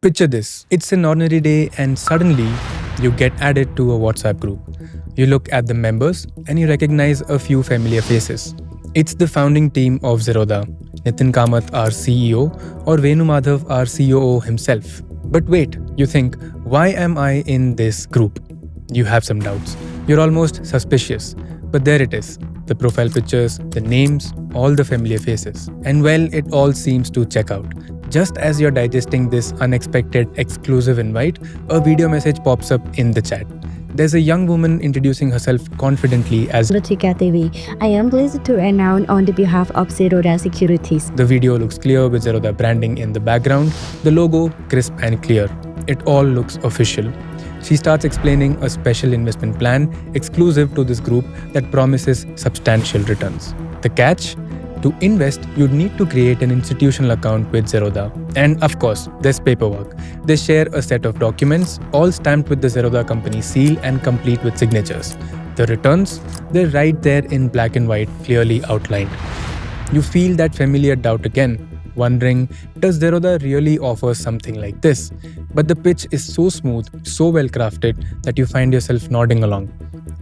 Picture this. It's an ordinary day and suddenly you get added to a WhatsApp group. You look at the members and you recognize a few familiar faces. It's the founding team of Zerodha, Nitin Kamath, our CEO, or Venu Madhav, our COO himself. But wait, you think, why am I in this group? You have some doubts. You're almost suspicious. But there it is. The profile pictures, the names, all the familiar faces. And well, it all seems to check out. Just as you're digesting this unexpected exclusive invite, a video message pops up in the chat. There's a young woman introducing herself confidently as Latika TV. I am pleased to announce on the behalf of Zerodha Securities. The video looks clear with Zerodha branding in the background, the logo crisp and clear. It all looks official. She starts explaining a special investment plan exclusive to this group that promises substantial returns. The catch? To invest, you'd need to create an institutional account with Zerodha. And of course, there's paperwork. They share a set of documents, all stamped with the Zerodha company seal and complete with signatures. The returns? They're right there in black and white, clearly outlined. You feel that familiar doubt again, wondering, does Zerodha really offer something like this? But the pitch is so smooth, so well crafted that you find yourself nodding along.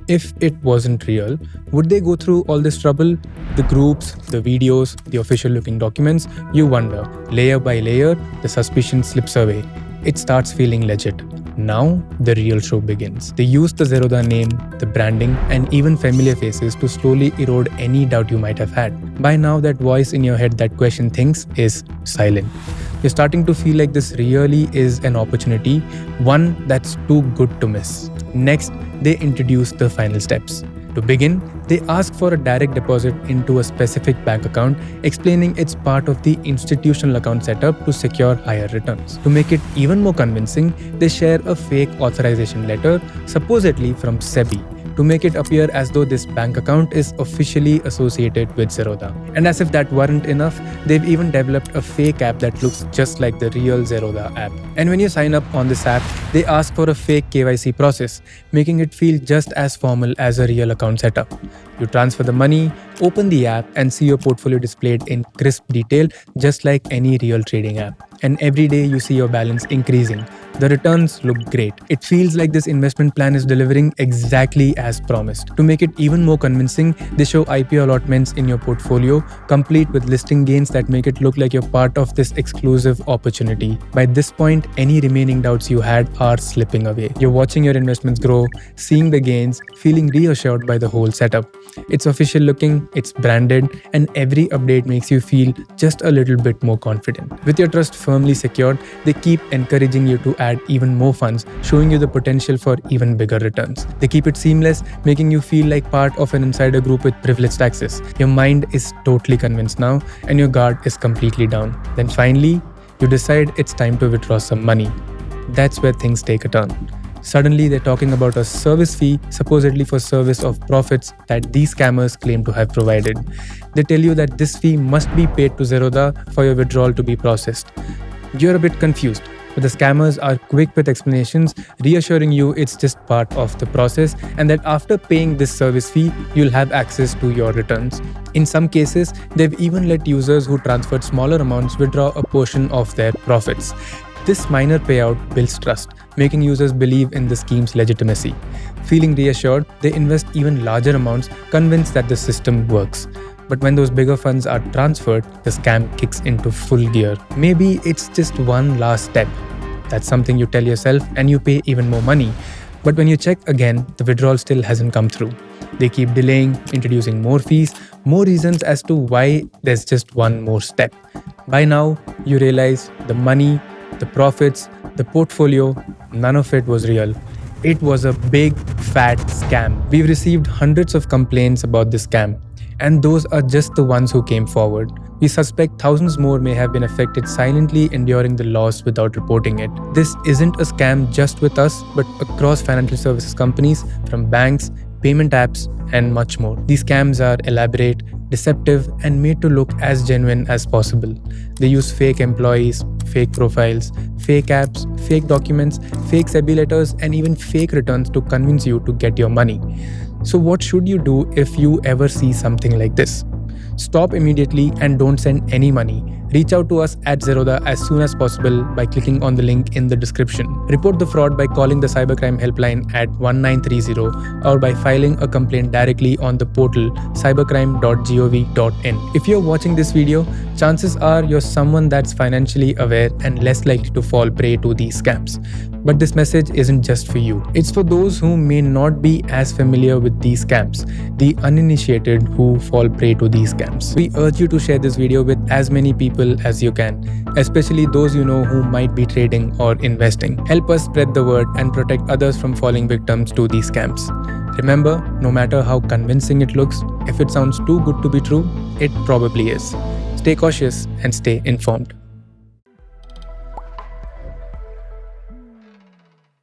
If it wasn't real, would they go through all this trouble? The groups, the videos, the official looking documents, you wonder. Layer by layer, the suspicion slips away. It starts feeling legit. Now, the real show begins. They use the Zerodha name, the branding, and even familiar faces to slowly erode any doubt you might have had. By now, that voice in your head that question things is silent. You're starting to feel like this really is an opportunity, one that's too good to miss. Next, they introduce the final steps. To begin, they ask for a direct deposit into a specific bank account, explaining it's part of the institutional account setup to secure higher returns. To make it even more convincing, they share a fake authorization letter, supposedly from SEBI, to make it appear as though this bank account is officially associated with Zerodha. And as if that weren't enough, they've even developed a fake app that looks just like the real Zerodha app. And when you sign up on this app, they ask for a fake KYC process, making it feel just as formal as a real account setup. You transfer the money, open the app, and see your portfolio displayed in crisp detail, just like any real trading app. And every day you see your balance increasing. The returns look great. It feels like this investment plan is delivering exactly as promised. To make it even more convincing, they show IPO allotments in your portfolio, complete with listing gains that make it look like you're part of this exclusive opportunity. By this point, any remaining doubts you had are slipping away. You're watching your investments grow, seeing the gains, feeling reassured by the whole setup. It's official looking, it's branded, and every update makes you feel just a little bit more confident. With your trust firmly secured, they keep encouraging you to add even more funds, showing you the potential for even bigger returns. They keep it seamless, making you feel like part of an insider group with privileged access. Your mind is totally convinced now, and your guard is completely down. Then finally, you decide it's time to withdraw some money. That's where things take a turn. Suddenly, they're talking about a service fee, supposedly for service of profits that these scammers claim to have provided. They tell you that this fee must be paid to Zerodha for your withdrawal to be processed. You're a bit confused, but the scammers are quick with explanations, reassuring you it's just part of the process and that after paying this service fee, you'll have access to your returns. In some cases, they've even let users who transferred smaller amounts withdraw a portion of their profits. This minor payout builds trust, making users believe in the scheme's legitimacy. Feeling reassured, they invest even larger amounts, convinced that the system works. But when those bigger funds are transferred, the scam kicks into full gear. Maybe it's just one last step. That's something you tell yourself and you pay even more money. But when you check again, the withdrawal still hasn't come through. They keep delaying, introducing more fees, more reasons as to why there's just one more step. By now, you realize the money, the profits, the portfolio, none of it was real. It was a big, fat scam. We've received hundreds of complaints about this scam, and those are just the ones who came forward. We suspect thousands more may have been affected silently, enduring the loss without reporting it. This isn't a scam just with us, but across financial services companies, from banks, payment apps, and much more. These scams are elaborate, deceptive, and made to look as genuine as possible. They use fake employees, fake profiles, fake apps, fake documents, fake SEBI letters, and even fake returns to convince you to get your money. So what should you do if you ever see something like this? Stop immediately and don't send any money. Reach out to us at Zerodha as soon as possible by clicking on the link in the description. Report the fraud by calling the Cybercrime Helpline at 1930 or by filing a complaint directly on the portal cybercrime.gov.in. If you're watching this video, chances are you're someone that's financially aware and less likely to fall prey to these scams. But this message isn't just for you. It's for those who may not be as familiar with these scams, the uninitiated who fall prey to these scams. We urge you to share this video with as many people as you can, especially those you know who might be trading or investing. Help us spread the word and protect others from falling victims to these scams. Remember, no matter how convincing it looks, if it sounds too good to be true, it probably is. Stay cautious and stay informed.